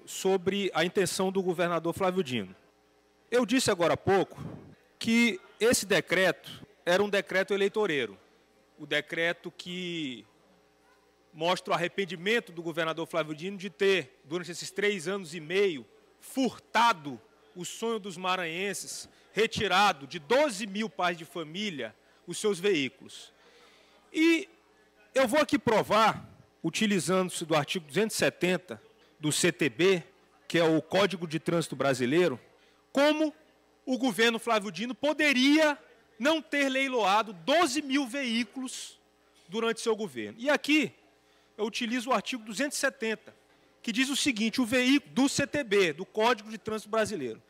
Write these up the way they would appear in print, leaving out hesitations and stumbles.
sobre a intenção do governador Flávio Dino. Eu disse agora há pouco que esse decreto era um decreto eleitoreiro, o decreto que mostra o arrependimento do governador Flávio Dino de ter, durante esses 3 anos e meio, furtado o sonho dos maranhenses, retirado de 12 mil pais de família os seus veículos. E eu vou aqui provar, utilizando-se do artigo 270 do CTB, que é o Código de Trânsito Brasileiro, como o governo Flávio Dino poderia não ter leiloado 12 mil veículos durante seu governo. E aqui eu utilizo o artigo 270, que diz o seguinte: o veículo do CTB, do Código de Trânsito Brasileiro,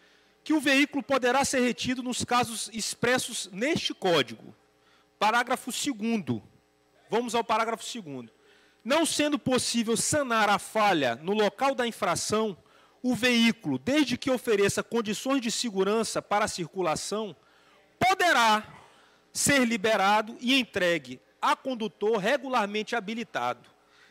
que o veículo poderá ser retido nos casos expressos neste Código. Parágrafo 2º. Vamos ao parágrafo 2º. Não sendo possível sanar a falha no local da infração, o veículo, desde que ofereça condições de segurança para a circulação, poderá ser liberado e entregue a condutor regularmente habilitado,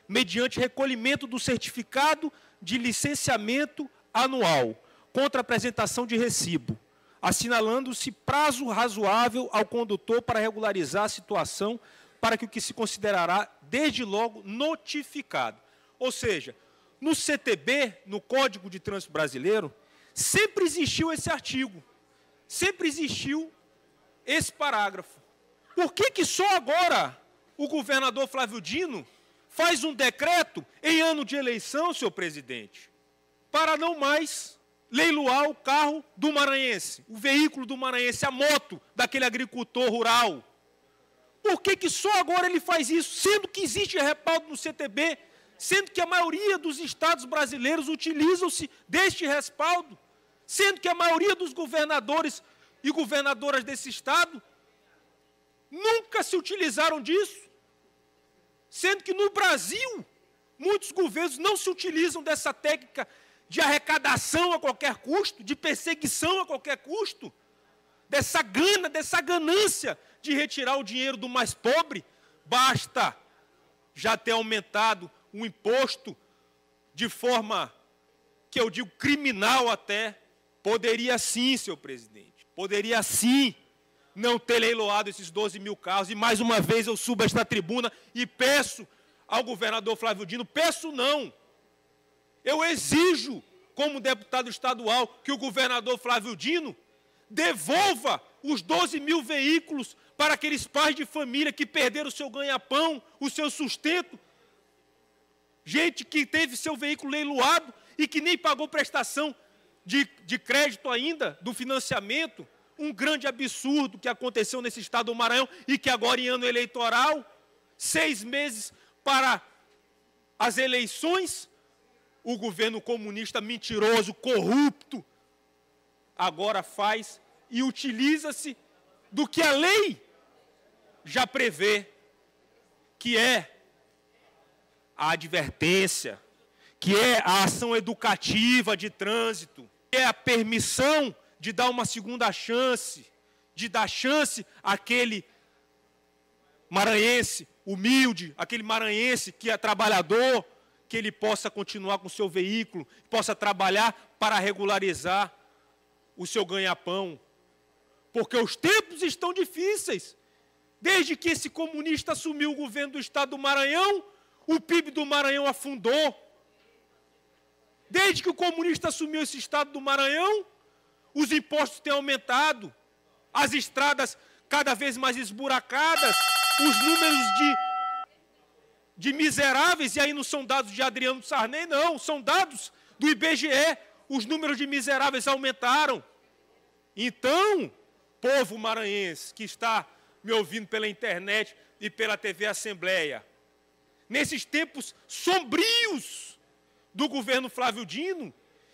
mediante recolhimento do certificado de licenciamento anual, contra apresentação de recibo, assinalando-se prazo razoável ao condutor para regularizar a situação, para que o que se considerará, desde logo, notificado. Ou seja, no CTB, no Código de Trânsito Brasileiro, sempre existiu esse artigo, sempre existiu esse parágrafo. Por que só agora o governador Flávio Dino faz um decreto em ano de eleição, senhor presidente, para não mais leiloar o carro do maranhense, o veículo do maranhense, a moto daquele agricultor rural? Por que só agora ele faz isso, sendo que existe respaldo no CTB, sendo que a maioria dos estados brasileiros utilizam-se deste respaldo, sendo que a maioria dos governadores e governadoras desse estado nunca se utilizaram disso, sendo que no Brasil muitos governos não se utilizam dessa técnica de arrecadação a qualquer custo, de perseguição a qualquer custo, dessa gana, dessa ganância de retirar o dinheiro do mais pobre. Basta já ter aumentado o imposto de forma, que eu digo, criminal até. Poderia sim, senhor presidente, poderia sim não ter leiloado esses 12 mil carros. E mais uma vez eu subo a esta tribuna e peço ao governador Flávio Dino, peço não, eu exijo, como deputado estadual, que o governador Flávio Dino devolva os 12 mil veículos para aqueles pais de família que perderam o seu ganha-pão, o seu sustento. Gente que teve seu veículo leiloado e que nem pagou prestação de crédito ainda, do financiamento. Um grande absurdo que aconteceu nesse estado do Maranhão e que agora, em ano eleitoral, 6 meses para as eleições, o governo comunista mentiroso, corrupto, agora faz e utiliza-se do que a lei já prevê, que é a advertência, que é a ação educativa de trânsito, que é a permissão de dar uma segunda chance, de dar chance àquele maranhense humilde, aquele maranhense que é trabalhador, que ele possa continuar com o seu veículo, possa trabalhar para regularizar o seu ganha-pão. Porque os tempos estão difíceis. Desde que esse comunista assumiu o governo do estado do Maranhão, o PIB do Maranhão afundou. Desde que o comunista assumiu esse estado do Maranhão, os impostos têm aumentado, as estradas cada vez mais esburacadas, os números de miseráveis, e aí não são dados de Adriano Sarney, não, são dados do IBGE, os números de miseráveis aumentaram. Então, povo maranhense que está me ouvindo pela internet e pela TV Assembleia, nesses tempos sombrios do governo Flávio Dino,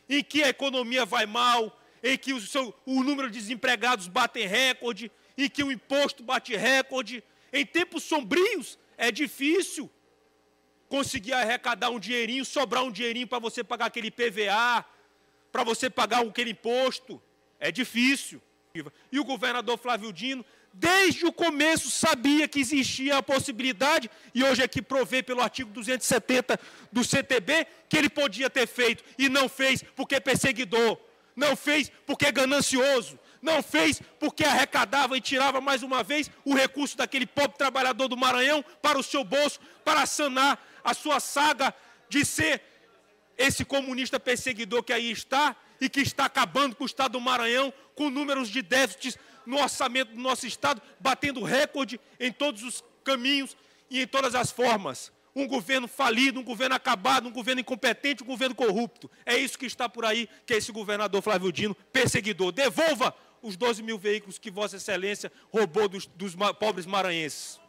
em que a economia vai mal, em que o número de desempregados bate recorde, em que o imposto bate recorde, em tempos sombrios é difícil conseguir arrecadar um dinheirinho, sobrar um dinheirinho para você pagar aquele PVA, para você pagar aquele imposto. É difícil. E o governador Flávio Dino desde o começo sabia que existia a possibilidade, e hoje aqui provei pelo artigo 270 do CTB, que ele podia ter feito, e não fez porque é perseguidor, não fez porque é ganancioso, não fez porque arrecadava e tirava mais uma vez o recurso daquele pobre trabalhador do Maranhão para o seu bolso, para sanar a sua saga de ser esse comunista perseguidor que aí está e que está acabando com o Estado do Maranhão, com números de déficits no orçamento do nosso Estado, batendo recorde em todos os caminhos e em todas as formas. Um governo falido, um governo acabado, um governo incompetente, um governo corrupto. É isso que está por aí, que é esse governador Flávio Dino, perseguidor. Devolva os 12 mil veículos que Vossa Excelência roubou dos pobres maranhenses.